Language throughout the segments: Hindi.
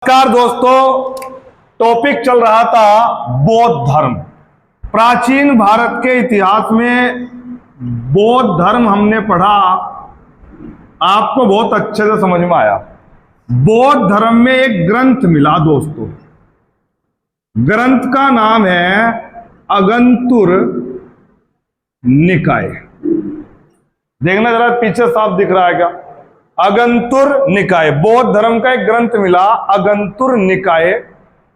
नमस्कार दोस्तों, टॉपिक चल रहा था बौद्ध धर्म। प्राचीन भारत के इतिहास में बौद्ध धर्म हमने पढ़ा, आपको बहुत अच्छे से समझ में आया। बौद्ध धर्म में एक ग्रंथ मिला दोस्तों, ग्रंथ का नाम है अगंतुर निकाय। देखना जरा पीछे साफ दिख रहा है क्या? अगंतुर निकाय, बौद्ध धर्म का एक ग्रंथ मिला अगंतुर निकाय।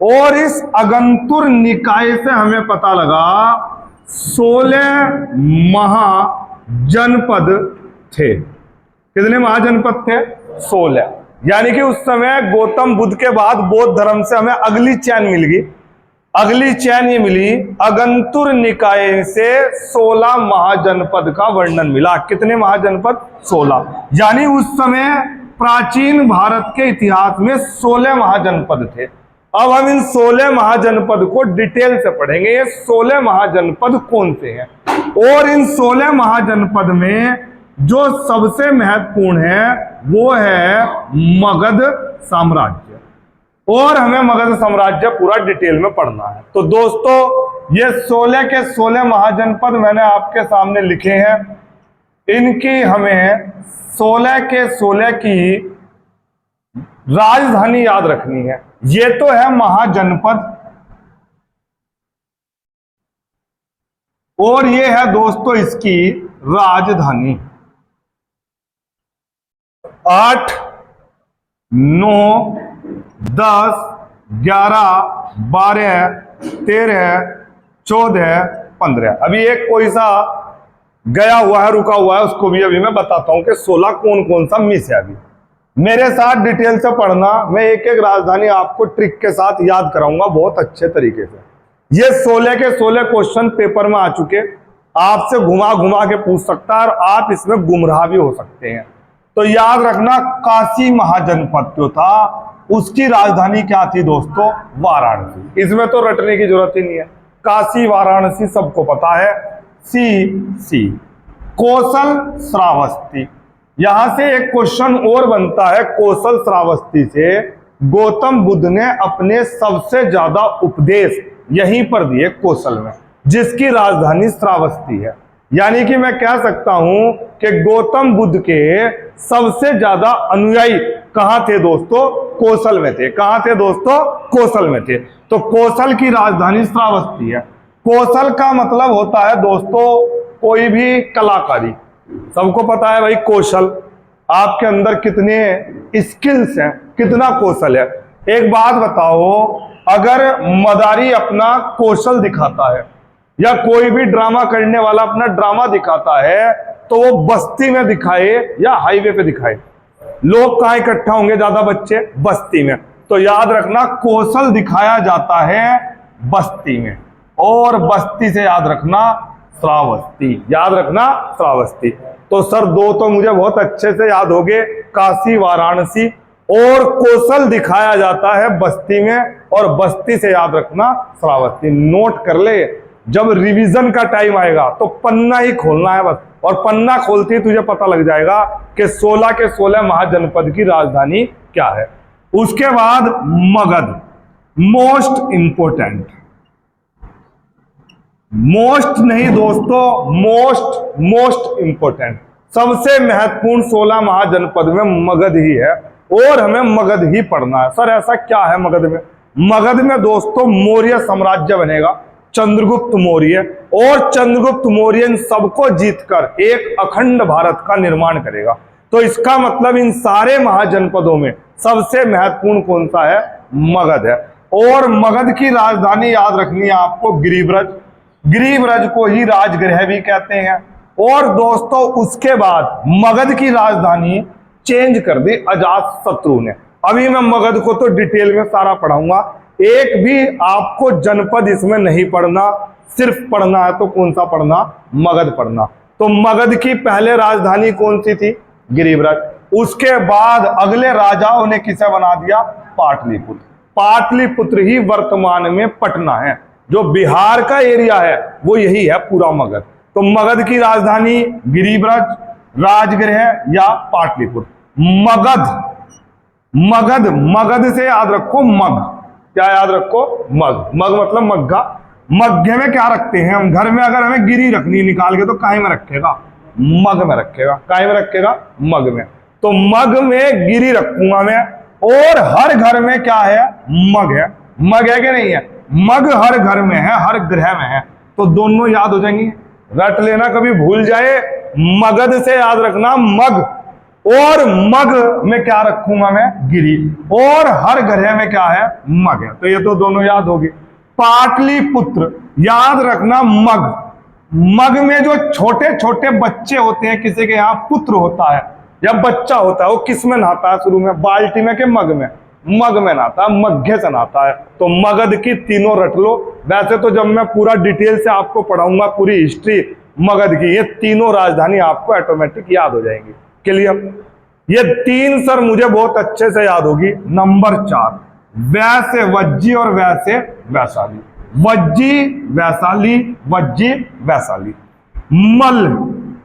और इस अगंतुर निकाय से हमें पता लगा 16 महाजनपद थे। कितने महाजनपद थे? 16। यानी कि उस समय गौतम बुद्ध के बाद बौद्ध धर्म से हमें अगली चैन मिल गई। अगली चैन ये मिली अगंतुर निकाय से 16 महाजनपद का वर्णन मिला। कितने महाजनपद? 16। यानी उस समय प्राचीन भारत के इतिहास में 16 महाजनपद थे। अब हम इन 16 महाजनपद को डिटेल से पढ़ेंगे। ये 16 महाजनपद कौन से हैं और इन 16 महाजनपद में जो सबसे महत्वपूर्ण है वो है मगध साम्राज्य। और हमें मगध साम्राज्य पूरा डिटेल में पढ़ना है। तो दोस्तों, ये 16 के 16 महाजनपद मैंने आपके सामने लिखे हैं। इनकी हमें 16 के 16 की राजधानी याद रखनी है। ये तो है महाजनपद और ये है दोस्तों इसकी राजधानी। 8, 9, 10, 11, 12, 13, 14, 15। अभी एक कोई सा गया हुआ है, रुका हुआ है, उसको भी अभी मैं बताता हूं कि 16 कौन कौन सा मिस है। अभी मेरे साथ डिटेल से पढ़ना, मैं एक एक राजधानी आपको ट्रिक के साथ याद कराऊंगा बहुत अच्छे तरीके से। ये 16 के 16 क्वेश्चन पेपर में आ चुके, आपसे घुमा घुमा के पूछ सकता है और आप इसमें गुमराह भी हो सकते हैं। तो याद रखना, काशी महाजनपद जो था उसकी राजधानी क्या थी दोस्तों? वाराणसी। इसमें तो रटने की जरूरत ही नहीं है, काशी वाराणसी सबको पता है। सी कौशल श्रावस्ती। यहां से एक क्वेश्चन और बनता है। कौशल श्रावस्ती से गौतम बुद्ध ने अपने सबसे ज्यादा उपदेश यहीं पर दिए, कौशल में, जिसकी राजधानी श्रावस्ती है। यानी कि मैं कह सकता हूं कि गौतम बुद्ध के सबसे ज्यादा अनुयायी कहां थे दोस्तों? कौशल में थे। कहां थे दोस्तों? कौशल में थे। तो कौशल की राजधानी श्रावस्ती है। कौशल का मतलब होता है दोस्तों कोई भी कलाकारी। सबको पता है भाई कौशल, आपके अंदर कितने स्किल्स हैं, कितना कौशल है। एक बात बताओ, अगर मदारी अपना कौशल दिखाता है या कोई भी ड्रामा करने वाला अपना ड्रामा दिखाता है तो वो बस्ती में दिखाए या हाईवे पे दिखाए, लोग कहां इकट्ठा होंगे? ज्यादा बच्चे बस्ती में। तो याद रखना, कौशल दिखाया जाता है बस्ती में। और बस्ती से याद रखना श्रावस्ती। याद रखना श्रावस्ती। तो सर दो तो मुझे बहुत अच्छे से याद हो गए, काशी वाराणसी। और कौशल दिखाया जाता है बस्ती में और बस्ती से याद रखना श्रावस्ती। नोट कर ले, जब रिवीजन का टाइम आएगा तो पन्ना ही खोलना है बस, और पन्ना खोलते ही तुझे पता लग जाएगा कि 16 के 16 महाजनपद की राजधानी क्या है। उसके बाद मगध, मोस्ट इंपोर्टेंट। मोस्ट नहीं दोस्तों, मोस्ट इंपोर्टेंट, सबसे महत्वपूर्ण 16 महाजनपद में मगध ही है और हमें मगध ही पढ़ना है। सर ऐसा क्या है मगध में? मगध में दोस्तों मौर्य साम्राज्य बनेगा, चंद्रगुप्त मौर्य। और चंद्रगुप्त मौर्य इन सबको जीतकर एक अखंड भारत का निर्माण करेगा। तो इसका मतलब इन सारे महाजनपदों में सबसे महत्वपूर्ण कौन सा है? मगध है। और मगध की राजधानी याद रखनी है आपको गिरिब्रज। गिरिब्रज को ही राजगृह भी कहते हैं। और दोस्तों उसके बाद मगध की राजधानी चेंज कर दी अजातशत्रु ने। अभी मैं मगध को तो डिटेल में सारा पढ़ाऊंगा, एक भी आपको जनपद इसमें नहीं पढ़ना, सिर्फ पढ़ना है तो कौन सा पढ़ना? मगध पढ़ना। तो मगध की पहले राजधानी कौन सी थी? गिरिब्रज। उसके बाद अगले राजाओं ने किसे बना दिया? पाटलिपुत्र। पाटलिपुत्र ही वर्तमान में पटना है। जो बिहार का एरिया है वो यही है पूरा मगध। तो मगध की राजधानी गिरिब्रज, राजगृह या पाटलिपुत्र। मगध मगध, मगध से याद रखो मग, क्या याद रखो मग, मग मतलब मग्गा। मग्गे में क्या रखते हैं हम, घर में अगर हमें गिरी रखनी निकाल के तो काहे में रखेगा, मग में रखेगा, काहे में रखेगा, मग में। तो मग में गिरी रखूंगा मैं, और हर घर में क्या है, मग है, मग है कि नहीं है, मग हर घर में है, हर ग्रह में है, तो दोनों याद हो जाएंगी। रट लेना, कभी भूल जाए, मगध से याद रखना मग, और मग में क्या रखूंगा मैं, गिरी, और हर ग्रह में क्या है, मग है, तो ये तो दोनों याद होगी। पाटलिपुत्र, याद रखना मग, मग में जो छोटे छोटे बच्चे होते हैं, किसी के यहाँ पुत्र होता है या बच्चा होता है, वो किस में नहाता है शुरू में, बाल्टी में के मग में, मग में नहाता है, मग्घे से नहाता है। तो मगध की तीनों रट लो। वैसे तो जब मैं पूरा डिटेल से आपको पढ़ाऊंगा पूरी हिस्ट्री मगध की, ये तीनों राजधानी आपको ऑटोमेटिक याद हो जाएंगी। क्लियर, ये तीन सर मुझे बहुत अच्छे से याद होगी। नंबर 4, वैसे वज्जी और वैसे वैशाली, वज्जी वैशाली, वज्जी वैशाली। मल,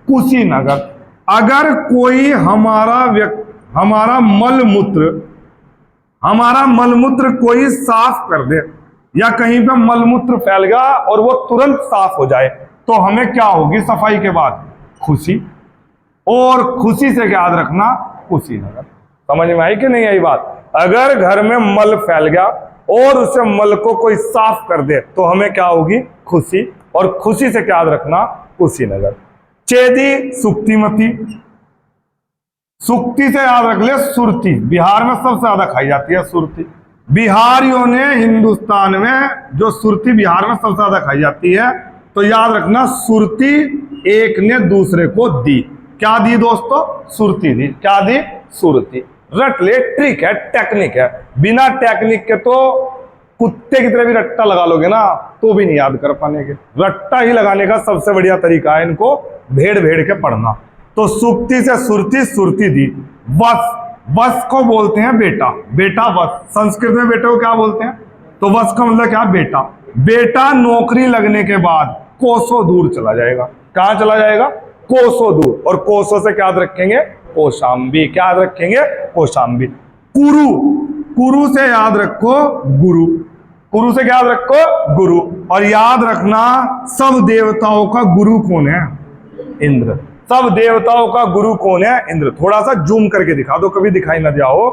कुशीनगर, अगर कोई हमारा मलमूत्र कोई साफ कर दे, या कहीं पे मलमूत्र फैल गया और वो तुरंत साफ हो जाए, तो हमें क्या होगी सफाई के बाद, खुशी, और खुशी से क्या याद रखना, कुशीनगर। समझ में आई कि नहीं आई बात। अगर घर में मल फैल गया और उसे मल को कोई साफ कर दे तो हमें क्या होगी, खुशी, और खुशी से क्या याद रखना, कुशीनगर। चेदी, सुक्तिमती, सुक्ति से याद रख ले सुरती, बिहार में सबसे ज्यादा खाई जाती है सुरती। बिहारियों ने हिंदुस्तान में जो सुरती बिहार में सबसे ज्यादा खाई जाती है, तो याद रखना सुरती एक ने दूसरे को दी, क्या दी दोस्तों, सुरती दी, क्या दी, सुरती। रट ले, ट्रिक है, टेक्निक है, बिना टेक्निक के तो कुत्ते की तरह भी रट्टा लगा लोगे ना तो भी नहीं याद कर पाने के। रट्टा ही लगाने का सबसे बढ़िया तरीका है इनको भेड़ भेड़ के पढ़ना। तो सुक्ति से सुरती, सुरती दी। वस, वस को बोलते हैं बेटा, बेटा वस, संस्कृत में बेटे को क्या बोलते हैं, तो वस का मतलब क्या, बेटा। बेटा नौकरी लगने के बाद कोसों दूर चला जाएगा, कहां चला जाएगा, कोसों दूर, और कोसों से क्या याद रखेंगे, कौशाम्बी, क्या याद रखेंगे, कौशाम्बी। कुरु, कुरु से याद रखो गुरु, कुरु से क्या याद रखो, गुरु। और याद रखना सब देवताओं का गुरु कौन है, इंद्र। सब देवताओं का गुरु कौन है, इंद्र। थोड़ा सा जूम करके दिखा दो, कभी दिखाई ना जाओ।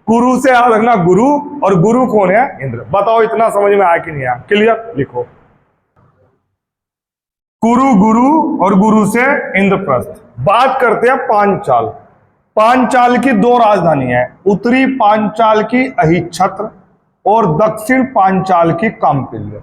कुरु से याद रखना गुरु, और गुरु कौन है, इंद्र। बताओ इतना समझ में आया कि नहीं आया, क्लियर, लिखो। कुरु गुरु और गुरु से इंद्रप्रस्थ। बात करते हैं पांचाल। पांचाल की 2 राजधानी है, उत्तरी पांचाल की अहिच्छत्र और दक्षिण पांचाल की काम्पिल्य।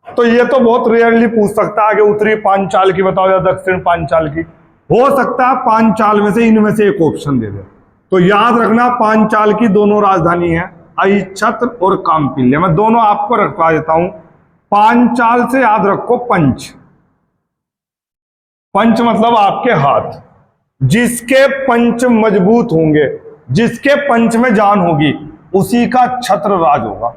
तो ये तो बहुत रेयरली पूछ सकता है कि उत्तरी पांचाल की बताओ या दक्षिण पांचाल की। हो सकता है पांचाल में से इनमें से एक ऑप्शन दे दे। तो याद रखना पांचाल की दोनों राजधानी है, अहिच्छत्र और काम्पिल्य। मैं दोनों आपको रखवा देता हूं। पांचाल से याद रखो पंच, पंच मतलब आपके हाथ। जिसके पंच मजबूत होंगे, जिसके पंच में जान होगी, उसी का छत्र राज होगा।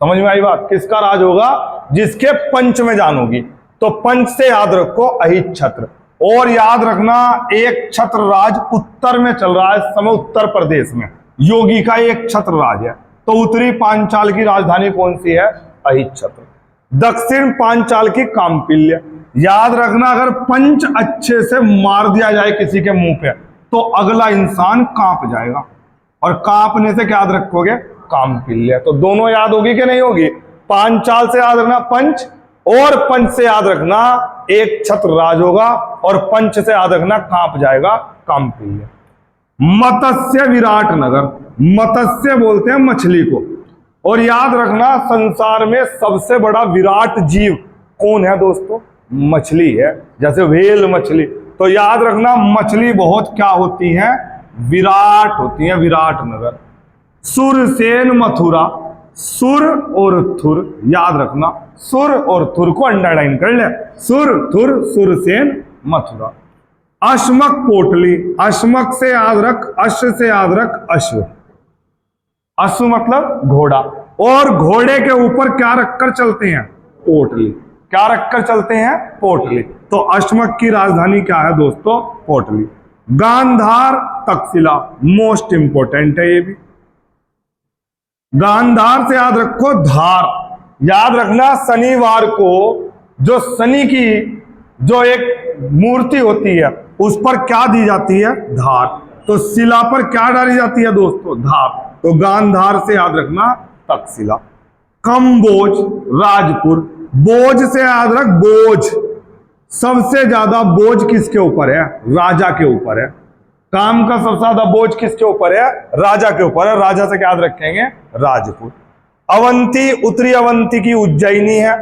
समझ में आई बात, किसका राज होगा, जिसके पंच में जान होगी। तो पंच से याद रखो अहिच्छत्र। और याद रखना एक छत्र राज उत्तर में चल रहा है इस समय, उत्तर प्रदेश में योगी का एक छत्र राज है। तो उत्तरी पांचाल की राजधानी कौन सी है, अहिच्छत्र। दक्षिण पांचाल की काम्पिल्य। याद रखना अगर पंच अच्छे से मार दिया जाए किसी के मुंह पे तो अगला इंसान कांप जाएगा, और कांपने से क्या याद रखोगे, काम्पिल्य। तो दोनों याद होगी कि नहीं होगी। पांचाल से याद रखना पंच, और पंच से याद रखना एक छत्र राज होगा, और पंच से याद रखना कांप जाएगा, काम्पिल्य। मत्स्य विराट नगर, मत्स्य बोलते हैं मछली को। और याद रखना संसार में सबसे बड़ा विराट जीव कौन है दोस्तों, मछली है। जैसे व्हेल मछली, तो याद रखना मछली बहुत क्या होती है, विराट होती है, विराट नगर। सुरसेन मथुरा, सुर और थुर याद रखना, सुर और थुर को अंडरलाइन कर ले, सुर थुर सुरसेन मथुरा। अश्मक पोटली, अश्मक से याद रख, अश्व से याद रख अश्व, अश्व मतलब घोड़ा। और घोड़े के ऊपर क्या रखकर चलते हैं, पोटली, क्या रखकर चलते हैं, पोटली। तो अश्मक की राजधानी क्या है दोस्तों, पोटली। गांधार तक्षशिला, मोस्ट इंपोर्टेंट है ये भी। गांधार से याद रखो धार, याद रखना शनिवार को जो शनि की जो एक मूर्ति होती है उस पर क्या दी जाती है, धार। तो शिला पर क्या डाली जाती है दोस्तों, धार। तो गांधार से याद रखना तक्षशिला। कंबोज राजपुर, बोझ से याद रख बोझ, सबसे ज्यादा बोझ किसके ऊपर है, राजा के ऊपर है। काम का सबसे ज्यादा बोझ किसके ऊपर है, राजा के ऊपर है। राजा से क्या याद रखेंगे, राजपुर। अवंती, उत्तरी अवंती की उज्जैनी है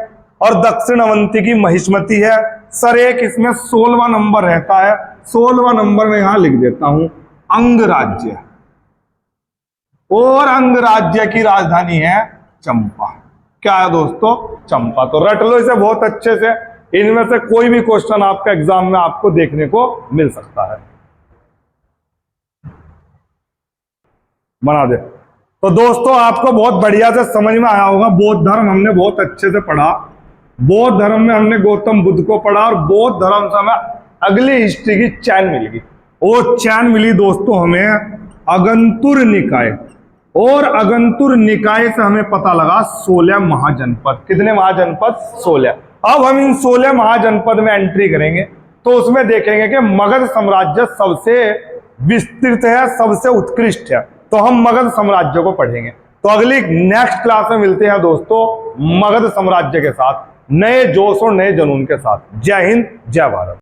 और दक्षिण अवंती की महिष्मती है। सर एक इसमें 16वां नंबर रहता है, 16वां नंबर में यहां लिख देता हूं अंगराज्य, और अंगराज्य की राजधानी है चंपा। क्या है दोस्तों, चंपा। तो रट लो इसे बहुत अच्छे से, इनमें से कोई भी क्वेश्चन आपका एग्जाम में आपको देखने को मिल सकता है। बना दे। तो दोस्तों आपको बहुत बढ़िया से समझ में आया होगा, बौद्ध धर्म हमने बहुत अच्छे से पढ़ा। बौद्ध धर्म में हमने गौतम बुद्ध को पढ़ा और बौद्ध धर्म से हमें अगली हिस्ट्री की चैन मिल गई। वो चैन मिली दोस्तों हमें अगंतुर निकाय, और अगंतुर निकाय से हमें पता लगा 16 महाजनपद। कितने महाजनपद, 16। अब हम इन 16 महाजनपद में एंट्री करेंगे तो उसमें देखेंगे कि मगध साम्राज्य सबसे विस्तृत है, सबसे उत्कृष्ट है। तो हम मगध साम्राज्य को पढ़ेंगे। तो अगली नेक्स्ट क्लास में मिलते हैं दोस्तों मगध साम्राज्य के साथ, नए जोश और नए जुनून के साथ। जय हिंद, जय भारत।